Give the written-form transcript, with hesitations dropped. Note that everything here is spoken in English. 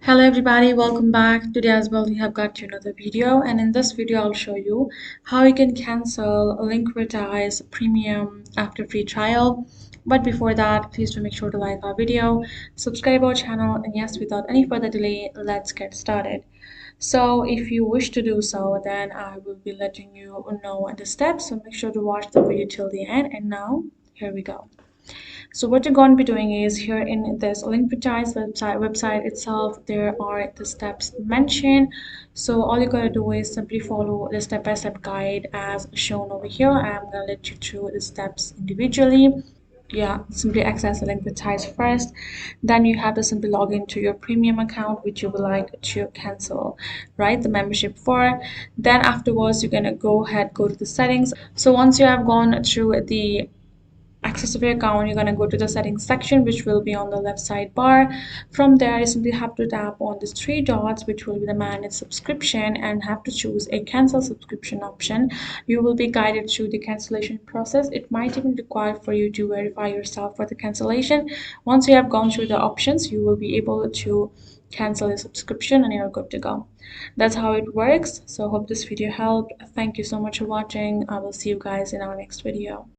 Hello everybody, welcome back. Today as well we have got you another video, and in this video I'll show you how you can cancel Linkvertise Premium after free trial. But before that, please do make sure to like our video, subscribe our channel, and yes, without any further delay, let's get started. So if you wish to do so, then I will be letting you know the steps, so make sure to watch the video till the end. And now here we go. So what you're going to be doing is, here in this Linkvertise website itself, there are the steps mentioned. So all you gotta do is simply follow the step-by-step guide as shown over here. I'm gonna let you through the steps individually. Yeah, simply access the Linkvertise first. Then you have to simply log into your premium account which you would like to cancel, right, the membership for. Then afterwards you're gonna go to the settings. So once you have gone through the access of your account, you're going to go to the settings section, which will be on the left sidebar. From there, you simply have to tap on these three dots, which will be the manage subscription, and have to choose a cancel subscription option. You will be guided through the cancellation process. It might even require for you to verify yourself for the cancellation. Once you have gone through the options, you will be able to cancel the subscription and you're good to go. That's how it works. So hope this video helped. Thank you so much for watching. I will see you guys in our next video.